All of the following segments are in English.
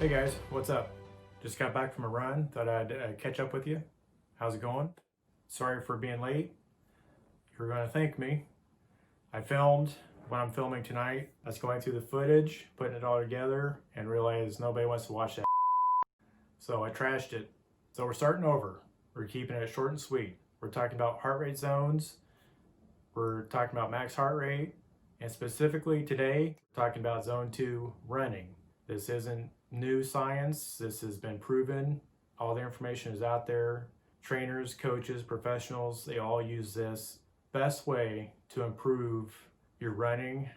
Hey guys, what's up? Just got back from a run, thought I'd catch up with you. How's it going? Sorry for being late. You're going to thank me. I filmed what I'm filming tonight. I was going through the footage, putting it all together, and realized nobody wants to watch that. So I trashed it. So we're starting over. We're keeping it short and sweet. We're talking about heart rate zones. We're talking about max heart rate. And specifically today, we're talking about zone 2 running. This isn't new science. This has been proven. All the information is out there. Trainers, coaches, professionals, they all use this. Best way to improve your running,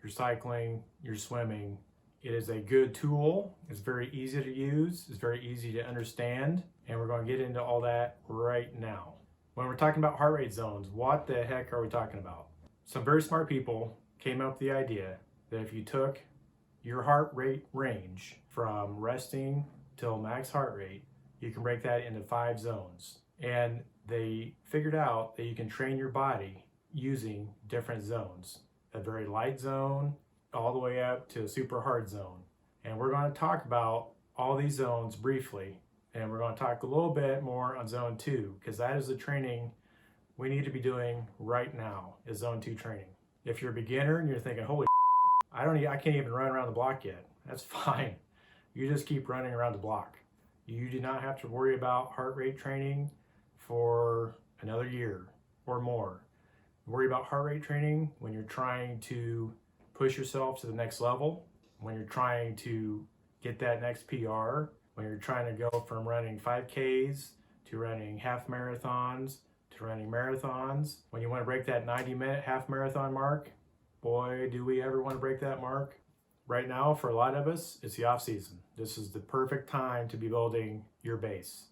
your cycling, your swimming. It is a good tool. It's very easy to use. It's very easy to understand. And we're going to get into all that right now. When we're talking about heart rate zones, what the heck are we talking about? Some very smart people came up with the idea that if you took your heart rate range from resting till max heart rate, you can break that into 5 zones. And they figured out that you can train your body using different zones. A very light zone all the way up to a super hard zone. And we're going to talk about all these zones briefly. And we're going to talk a little bit more on zone 2, because that is the training we need to be doing right now, is zone 2 training. If you're a beginner and you're thinking, holy I can't even run around the block yet. That's fine. You just keep running around the block. You do not have to worry about heart rate training for another year or more. Worry about heart rate training when you're trying to push yourself to the next level, when you're trying to get that next PR, when you're trying to go from running 5Ks to running half marathons to running marathons, when you want to break that 90-minute half marathon mark. Boy, do we ever want to break that mark. Right now, for a lot of us, it's the off season. This is the perfect time to be building your base.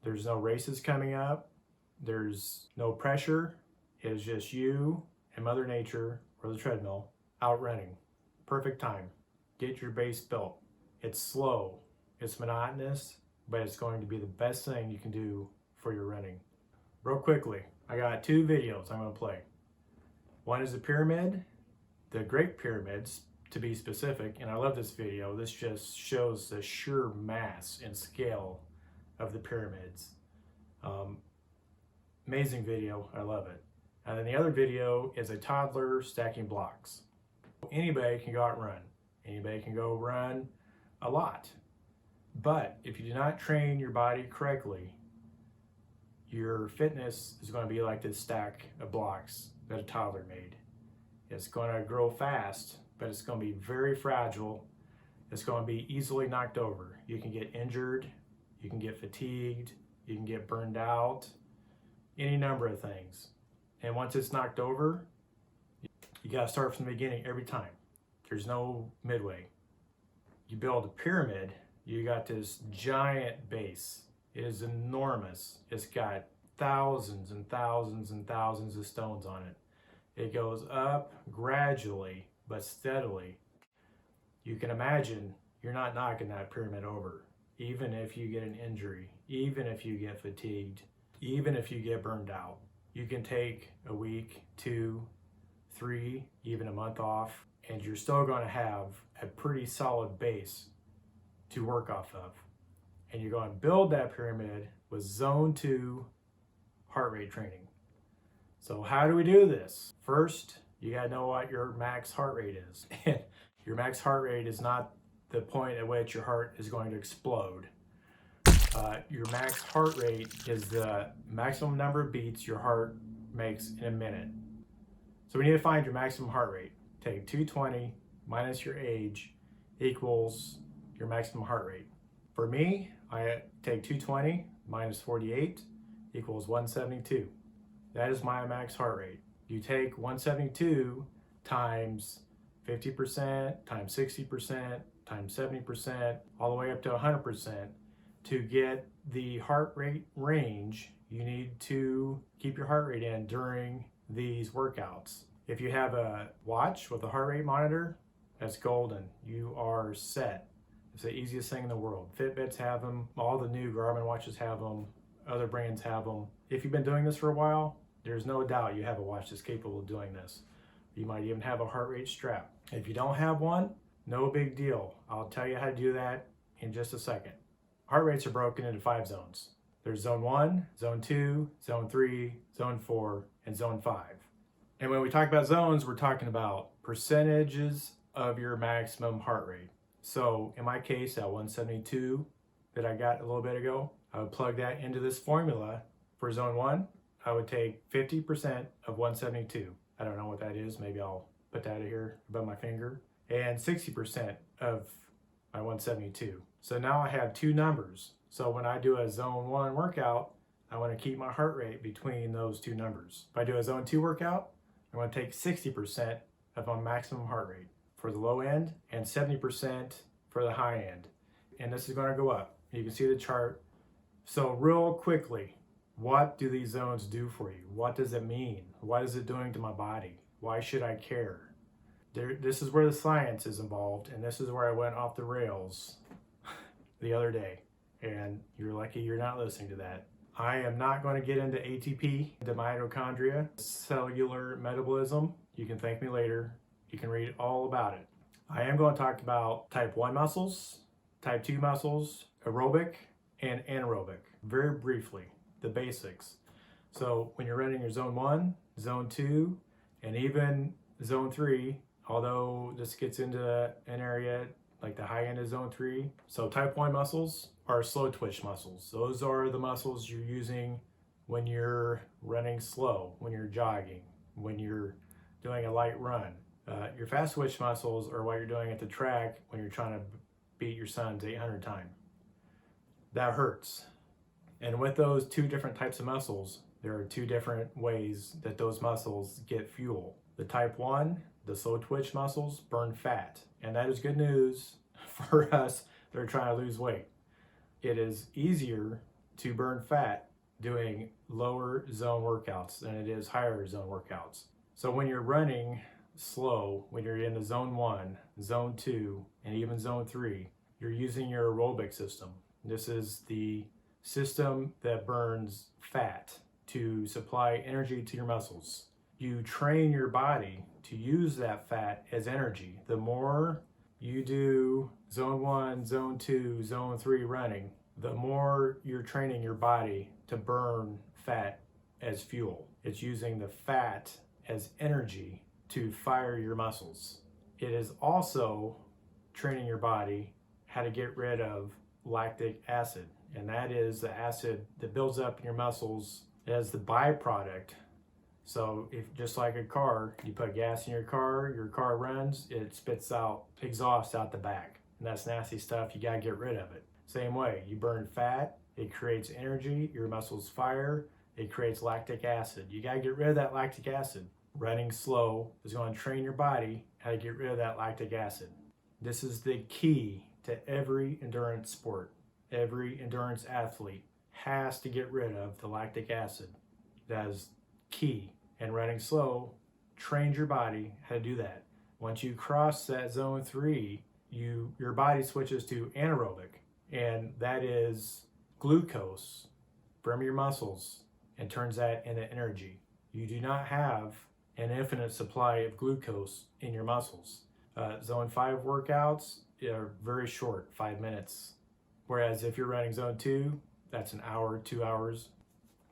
There's no races coming up. There's no pressure. It is just you and Mother Nature, or the treadmill, out running. Perfect time. Get your base built. It's slow, it's monotonous, but it's going to be the best thing you can do for your running. Real quickly, I got 2 videos I'm going to play. One is a pyramid, the Great Pyramids to be specific, and I love this video. This just shows the sheer mass and scale of the pyramids. Amazing video, I love it. And then the other video is a toddler stacking blocks. Anybody can go out and run. Anybody can go run a lot. But if you do not train your body correctly, your fitness is going to be like this stack of blocks that a toddler made. It's going to grow fast, but it's going to be very fragile. It's going to be easily knocked over. You can get injured, you can get fatigued, you can get burned out, any number of things. And once it's knocked over, you got to start from the beginning every time. There's no midway. You build a pyramid, you got this giant base. It is enormous. It's got thousands and thousands and thousands of stones on it. It goes up gradually but steadily. You can imagine you're not knocking that pyramid over, even if you get an injury, even if you get fatigued, even if you get burned out. You can take a week, 2, 3, even a month off, and you're still going to have a pretty solid base to work off of. And you're going to build that pyramid with zone 2 heart rate training. So how do we do this? First, you got to know what your max heart rate is. Your max heart rate is not the point at which your heart is going to explode. Your max heart rate is the maximum number of beats your heart makes in a minute. So we need to find your maximum heart rate. Take 220 minus your age equals your maximum heart rate. For me, I take 220 minus 48 equals 172. That is my max heart rate. You take 172 times 50%, times 60%, times 70%, all the way up to 100%. To get the heart rate range, you need to keep your heart rate in during these workouts. If you have a watch with a heart rate monitor, that's golden. You are set. It's the easiest thing in the world. Fitbits have them. All the new Garmin watches have them. Other brands have them. If you've been doing this for a while, there's no doubt you have a watch that's capable of doing this. You might even have a heart rate strap. If you don't have one, No big deal. I'll tell you how to do that in just a second. Heart rates are broken into 5 zones. There's zone 1, zone 2, zone 3, zone 4, and zone 5. And when we talk about zones, we're talking about percentages of your maximum heart rate. So in my case, at 172 that I got a little bit ago, I would plug that into this formula. For zone 1, I would take 50% of 172. I don't know what that is. Maybe I'll put that here above my finger. And 60% of my 172. So now I have 2 numbers. So when I do a zone 1 workout, I want to keep my heart rate between those 2 numbers. If I do a zone 2 workout, I want to take 60% of my maximum heart rate for the low end and 70% for the high end. And this is going to go up. You can see the chart. So real quickly, what do these zones do for you? What does it mean? What is it doing to my body? Why should I care? This is where the science is involved, and this is where I went off the rails the other day. And you're lucky you're not listening to that. I am not going to get into ATP, the mitochondria, cellular metabolism. You can thank me later. You can read all about it. I am going to talk about type 1 muscles, type 2 muscles, aerobic and anaerobic, very briefly, the basics. So when you're running your zone 1, zone 2, and even zone 3, although this gets into an area like the high end of zone 3. So type 1 muscles are slow twitch muscles. Those are the muscles you're using when you're running slow, when you're jogging, when you're doing a light run. Your fast twitch muscles are what you're doing at the track when you're trying to beat your son's 800 time. That hurts. And with those 2 different types of muscles, there are 2 different ways that those muscles get fuel. The type 1, the slow twitch muscles, burn fat. And that is good news for us that are trying to lose weight. It is easier to burn fat doing lower zone workouts than it is higher zone workouts. So when you're running slow, when you're in the zone 1, zone 2, and even zone 3, you're using your aerobic system. This is the system that burns fat to supply energy to your muscles. You train your body to use that fat as energy. The more you do zone 1, zone 2, zone 3 running, the more you're training your body to burn fat as fuel. It's using the fat as energy to fire your muscles. It is also training your body how to get rid of lactic acid. And that is the acid that builds up in your muscles as the byproduct. So if just like a car, you put gas in your car runs, it spits out exhaust out the back. And that's nasty stuff, you gotta get rid of it. Same way, you burn fat, it creates energy, your muscles fire, it creates lactic acid. You gotta get rid of that lactic acid. Running slow is gonna train your body how to get rid of that lactic acid. This is the key to every endurance sport. Every endurance athlete has to get rid of the lactic acid. That is key. And running slow trains your body how to do that. Once you cross that zone 3, your body switches to anaerobic, and that is glucose from your muscles and turns that into energy. You do not have an infinite supply of glucose in your muscles. Zone 5 workouts are very short, 5 minutes. Whereas if you're running zone 2, that's an hour, 2 hours.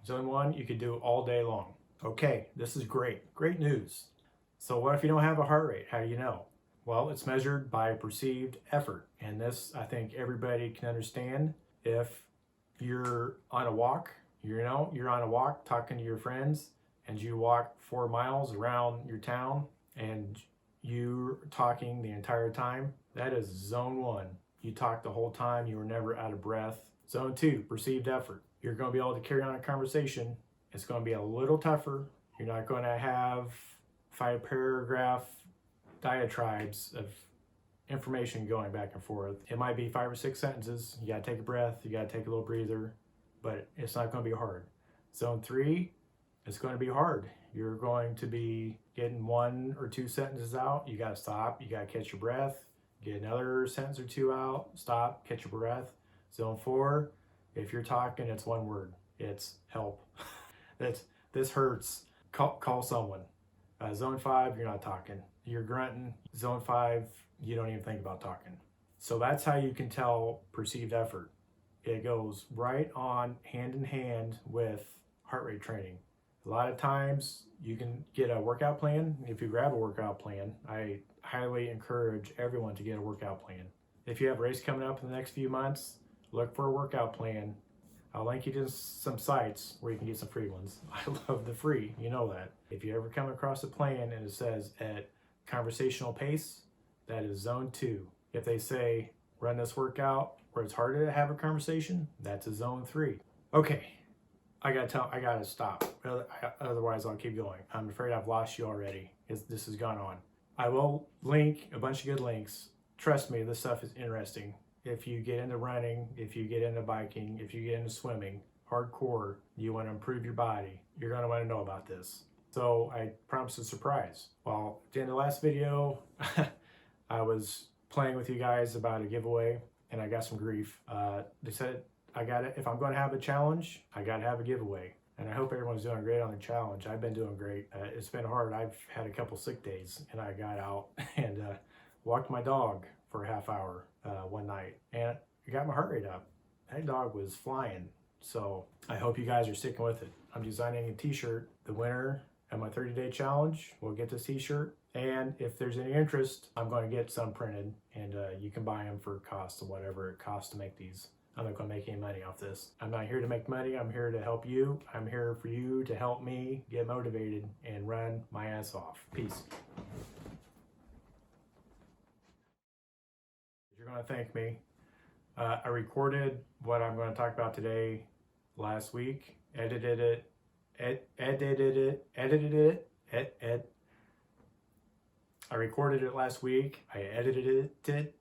Zone 1, you could do all day long. Okay, this is great. Great news. So what if you don't have a heart rate? How do you know? Well, it's measured by perceived effort. And this, I think everybody can understand. If you're on a walk, you're on a walk talking to your friends, and you walk 4 miles around your town, and you're talking the entire time, that is zone 1. You talked the whole time, you were never out of breath. Zone 2, perceived effort. You're going to be able to carry on a conversation. It's going to be a little tougher. You're not going to have 5-paragraph diatribes of information going back and forth. It might be 5 or 6 sentences. You got to take a breath. You got to take a little breather, but it's not going to be hard. Zone 3, it's going to be hard. You're going to be getting 1 or 2 sentences out. You got to stop. You got to catch your breath. Get another sentence or 2 out. Stop. Catch your breath. Zone 4, if you're talking, it's 1 word. It's help. This hurts. Call someone. Zone 5, you're not talking. you're grunting. Zone 5, you don't even think about talking. So that's how you can tell perceived effort. It goes right on hand in hand with heart rate training. A lot of times you can get a workout plan. If you grab a workout plan, I highly encourage everyone to get a workout plan. If you have a race coming up in the next few months, look for a workout plan. I'll link you to some sites where you can get some free ones. I love the free, you know that. If you ever come across a plan and it says at conversational pace, that is zone 2. If they say run this workout where it's harder to have a conversation, that's a zone 3. Okay, I gotta stop. Otherwise I'll keep going. I'm afraid I've lost you already. This has gone on. I will link a bunch of good links. Trust me, this stuff is interesting. If you get into running, if you get into biking, if you get into swimming, hardcore, you want to improve your body, you're going to want to know about this. So I promised a surprise. Well, at the end of the last video, I was playing with you guys about a giveaway and I got some grief. They said if I'm going to have a challenge, I got to have a giveaway. And I hope everyone's doing great on the challenge. I've been doing great. It's been hard. I've had a couple sick days and I got out and walked my dog for a half hour one night and I got my heart rate up. That dog was flying. So I hope you guys are sticking with it. I'm designing a t-shirt. The winner of my 30-day challenge will get this t-shirt. And if there's any interest, I'm going to get some printed and you can buy them for cost of whatever it costs to make these. I'm not going to make any money off this. I'm not here to make money. I'm here to help you. I'm here for you to help me get motivated and run my ass off. Peace. You're going to thank me. I recorded what I'm going to talk about today last week, edited it. I recorded it last week. I edited it.